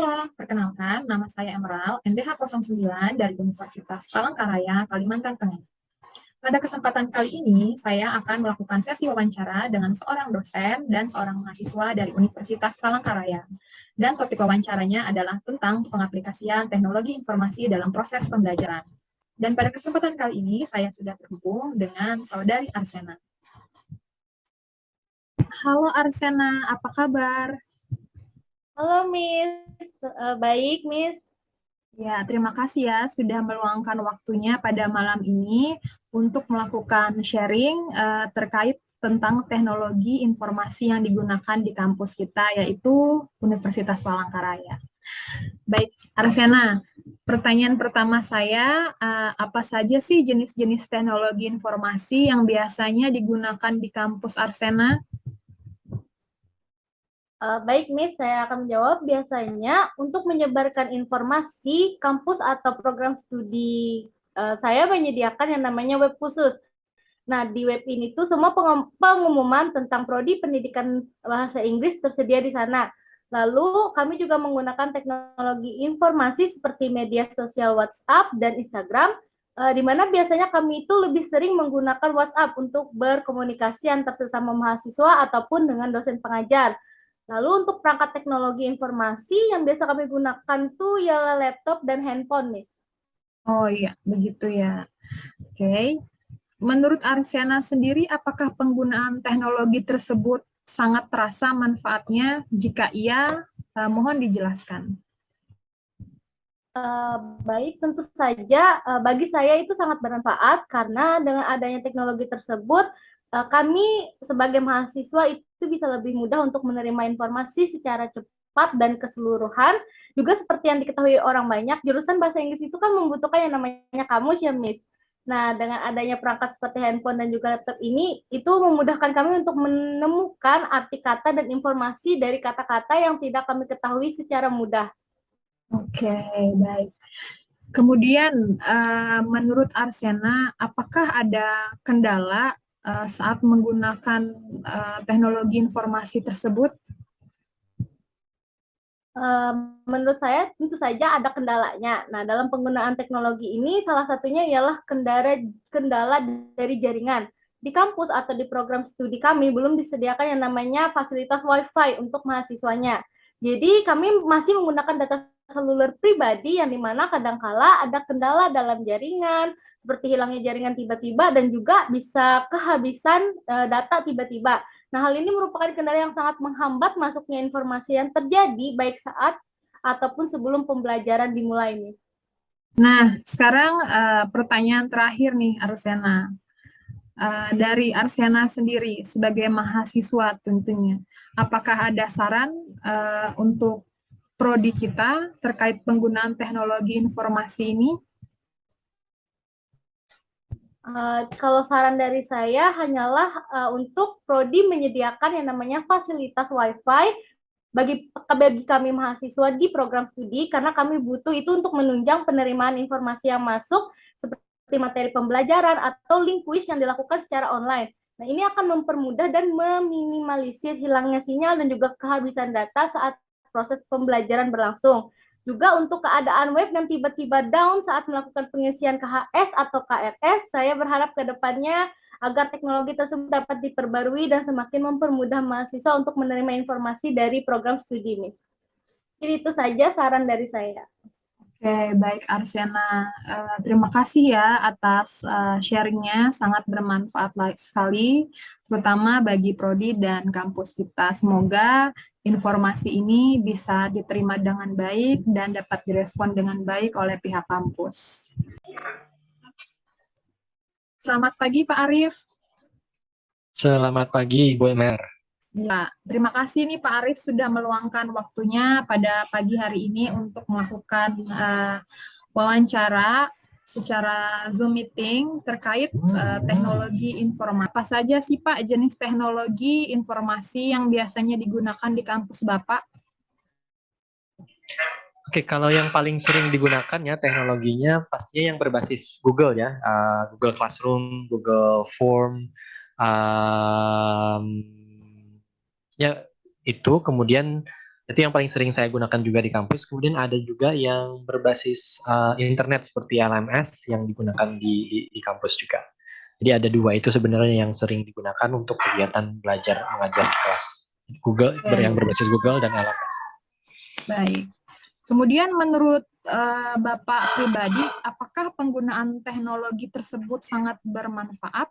Halo, perkenalkan nama saya Emerald, NDH09 dari Universitas Palangkaraya, Kalimantan Tengah. Pada kesempatan kali ini, saya akan melakukan sesi wawancara dengan seorang dosen dan seorang mahasiswa dari Universitas Palangkaraya. Dan topik wawancaranya adalah tentang pengaplikasian teknologi informasi dalam proses pembelajaran. Dan pada kesempatan kali ini, saya sudah terhubung dengan saudari Arsena. Halo Arsena, apa kabar? Halo Miss. Baik Miss. Ya, terima kasih ya sudah meluangkan waktunya pada malam ini untuk melakukan sharing terkait tentang teknologi informasi yang digunakan di kampus kita, yaitu Universitas Palangkaraya. Baik, Arsena, pertanyaan pertama saya, apa saja sih jenis-jenis teknologi informasi yang biasanya digunakan di kampus Arsena? Baik Miss, saya akan menjawab. Biasanya untuk menyebarkan informasi kampus atau program studi saya menyediakan yang namanya web khusus. Nah, di web ini tuh semua pengumuman tentang prodi pendidikan bahasa Inggris tersedia di sana. Lalu kami juga menggunakan teknologi informasi seperti media sosial WhatsApp dan Instagram, di mana biasanya kami itu lebih sering menggunakan WhatsApp untuk berkomunikasi antar sesama mahasiswa ataupun dengan dosen pengajar. Lalu untuk perangkat teknologi informasi yang biasa kami gunakan tuh ialah laptop dan handphone, Miss. Oh iya, begitu ya. Oke. Menurut Arsiana sendiri, apakah penggunaan teknologi tersebut sangat terasa manfaatnya? Jika iya, mohon dijelaskan. Baik, tentu saja bagi saya itu sangat bermanfaat karena dengan adanya teknologi tersebut, kami sebagai mahasiswa itu bisa lebih mudah untuk menerima informasi secara cepat dan keseluruhan. Juga seperti yang diketahui orang banyak, jurusan bahasa Inggris itu kan membutuhkan yang namanya kamus ya, Miss. Nah, dengan adanya perangkat seperti handphone dan juga laptop ini, itu memudahkan kami untuk menemukan arti kata dan informasi dari kata-kata yang tidak kami ketahui secara mudah. Oke, baik. Kemudian, menurut Arsena, apakah ada kendala saat menggunakan teknologi informasi tersebut? Eh, Menurut saya tentu saja ada kendalanya. Nah, dalam penggunaan teknologi ini salah satunya ialah kendala dari jaringan. Di kampus atau di program studi kami belum disediakan yang namanya fasilitas WiFi untuk mahasiswanya. Jadi kami masih menggunakan data seluler pribadi yang dimana kadangkala ada kendala dalam jaringan, seperti hilangnya jaringan tiba-tiba dan juga bisa kehabisan data tiba-tiba. Nah, hal ini merupakan kendala yang sangat menghambat masuknya informasi yang terjadi baik saat ataupun sebelum pembelajaran dimulai nih. Nah, sekarang pertanyaan terakhir nih, Arsena. Dari Arsena sendiri sebagai mahasiswa tentunya, apakah ada saran untuk prodi kita terkait penggunaan teknologi informasi ini? Kalau saran dari saya hanyalah untuk prodi menyediakan yang namanya fasilitas WiFi bagi kami mahasiswa di program studi karena kami butuh itu untuk menunjang penerimaan informasi yang masuk seperti materi pembelajaran atau link quiz yang dilakukan secara online. Nah, ini akan mempermudah dan meminimalisir hilangnya sinyal dan juga kehabisan data saat proses pembelajaran berlangsung. Juga untuk keadaan web yang tiba-tiba down saat melakukan pengisian KHS atau KRS, saya berharap ke depannya agar teknologi tersebut dapat diperbarui dan semakin mempermudah mahasiswa untuk menerima informasi dari program studi, Miss. Jadi itu saja saran dari saya. Oke, baik Arsena. Terima kasih ya atas sharingnya, sangat bermanfaat sekali, terutama bagi prodi dan kampus kita. Semoga informasi ini bisa diterima dengan baik dan dapat direspon dengan baik oleh pihak kampus. Selamat pagi Pak Arief. Selamat pagi, Bu Emer. Ya, terima kasih nih Pak Arief sudah meluangkan waktunya pada pagi hari ini untuk melakukan wawancara secara Zoom meeting terkait teknologi informasi. Apa saja sih Pak jenis teknologi informasi yang biasanya digunakan di kampus Bapak? Oke, kalau yang paling sering digunakan ya teknologinya pastinya yang berbasis Google ya, Google Classroom, Google Form, um, ya itu kemudian Itu yang paling sering saya gunakan juga di kampus. Kemudian ada juga yang berbasis internet seperti LMS yang digunakan di kampus juga. Jadi ada dua itu sebenarnya yang sering digunakan untuk kegiatan belajar mengajar di kelas. Google yang berbasis Google dan LMS. Baik. Kemudian menurut Bapak pribadi, apakah penggunaan teknologi tersebut sangat bermanfaat?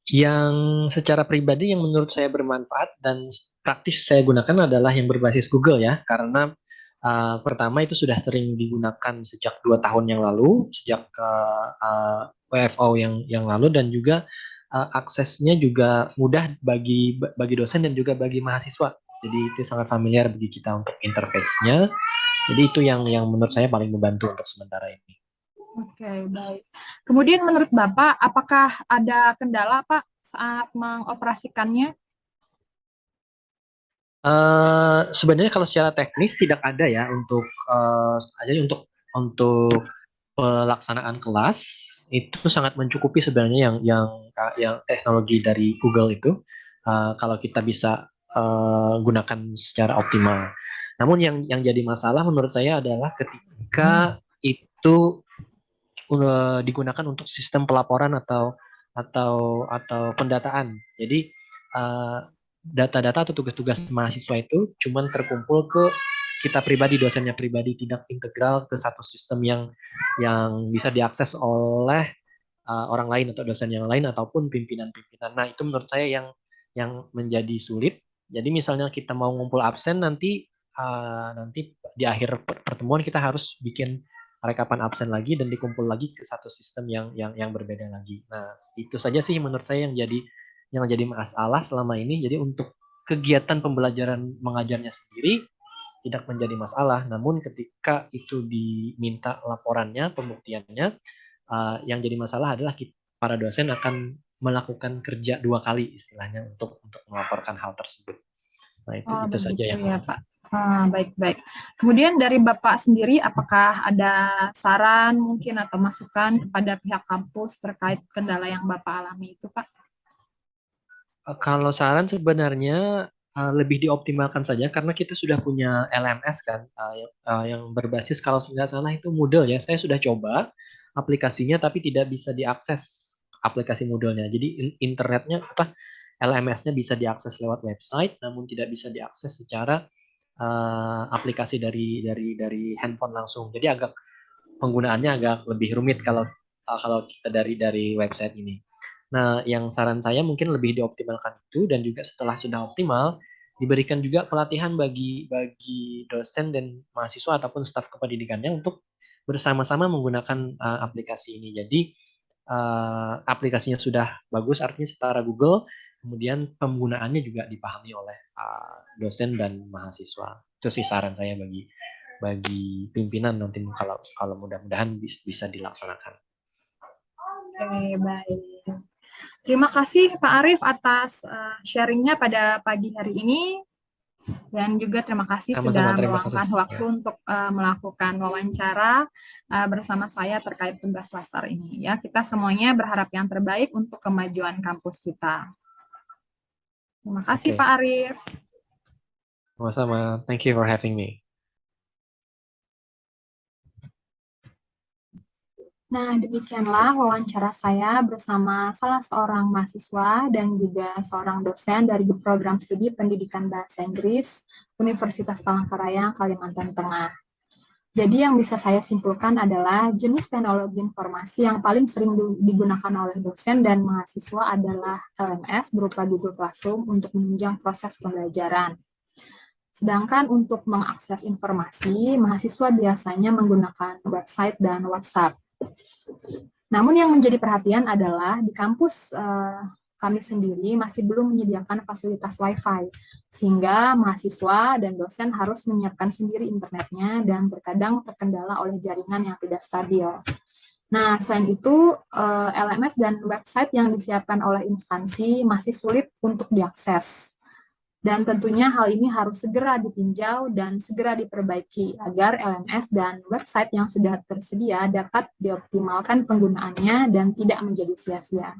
Yang secara pribadi yang menurut saya bermanfaat dan praktis saya gunakan adalah yang berbasis Google ya, karena pertama itu sudah sering digunakan sejak 2 tahun yang lalu, sejak WFO yang lalu, dan juga aksesnya juga mudah bagi dosen dan juga bagi mahasiswa. Jadi itu sangat familiar bagi kita untuk interface-nya. Jadi itu yang menurut saya paling membantu untuk sementara ini. Oke, baik. Kemudian menurut Bapak, apakah ada kendala Pak saat mengoperasikannya? Sebenarnya kalau secara teknis tidak ada ya untuk pelaksanaan kelas itu sangat mencukupi sebenarnya yang teknologi dari Google itu kalau kita bisa gunakan secara optimal. Namun yang jadi masalah menurut saya adalah ketika itu digunakan untuk sistem pelaporan atau pendataan. Jadi data-data atau tugas-tugas mahasiswa itu cuman terkumpul ke kita pribadi, dosennya pribadi, tidak integral ke satu sistem yang bisa diakses oleh orang lain atau dosen yang lain ataupun pimpinan-pimpinan. Nah, itu menurut saya yang menjadi sulit. Jadi misalnya kita mau ngumpul absen nanti di akhir pertemuan kita harus bikin rekapan absen lagi dan dikumpul lagi ke satu sistem yang berbeda lagi. Nah, itu saja sih menurut saya yang jadi masalah selama ini. Jadi untuk kegiatan pembelajaran mengajarnya sendiri tidak menjadi masalah, namun ketika itu diminta laporannya, pembuktiannya, yang jadi masalah adalah para dosen akan melakukan kerja 2 kali istilahnya untuk melaporkan hal tersebut. Nah, itu saja yang ya, Pak. Baik-baik. Kemudian dari Bapak sendiri, apakah ada saran mungkin atau masukan kepada pihak kampus terkait kendala yang Bapak alami itu, Pak? Kalau saran sebenarnya lebih dioptimalkan saja karena kita sudah punya LMS kan yang berbasis kalau nggak salah itu Moodle ya. Saya sudah coba aplikasinya tapi tidak bisa diakses aplikasi Moodle-nya. Jadi internetnya LMS-nya bisa diakses lewat website namun tidak bisa diakses secara aplikasi dari handphone langsung. Jadi penggunaannya agak lebih rumit kalau kita dari website ini. Nah, yang saran saya mungkin lebih dioptimalkan itu dan juga setelah sudah optimal diberikan juga pelatihan bagi dosen dan mahasiswa ataupun staf kependidikannya untuk bersama-sama menggunakan aplikasi ini. Jadi aplikasinya sudah bagus artinya setara Google, kemudian penggunaannya juga dipahami oleh dosen dan mahasiswa. Itu sih saran saya bagi pimpinan nanti kalau mudah-mudahan bisa dilaksanakan. Oke, baik. Terima kasih Pak Arief atas sharingnya pada pagi hari ini. Dan juga terima kasih sudah meluangkan waktu untuk melakukan wawancara bersama saya terkait tugas klaster ini. Ya, kita semuanya berharap yang terbaik untuk kemajuan kampus kita. Terima kasih Pak Arief. Sama-sama. Thank you for having me. Nah, demikianlah wawancara saya bersama salah seorang mahasiswa dan juga seorang dosen dari program studi pendidikan bahasa Inggris Universitas Palangkaraya, Kalimantan Tengah. Jadi yang bisa saya simpulkan adalah jenis teknologi informasi yang paling sering digunakan oleh dosen dan mahasiswa adalah LMS berupa Google Classroom untuk menunjang proses pembelajaran. Sedangkan untuk mengakses informasi, mahasiswa biasanya menggunakan website dan WhatsApp. Namun yang menjadi perhatian adalah di kampus kami sendiri masih belum menyediakan fasilitas Wi-Fi, sehingga mahasiswa dan dosen harus menyiapkan sendiri internetnya dan terkadang terkendala oleh jaringan yang tidak stabil. Nah, selain itu, LMS dan website yang disiapkan oleh instansi masih sulit untuk diakses. Dan tentunya hal ini harus segera ditinjau dan segera diperbaiki agar LMS dan website yang sudah tersedia dapat dioptimalkan penggunaannya dan tidak menjadi sia-sia.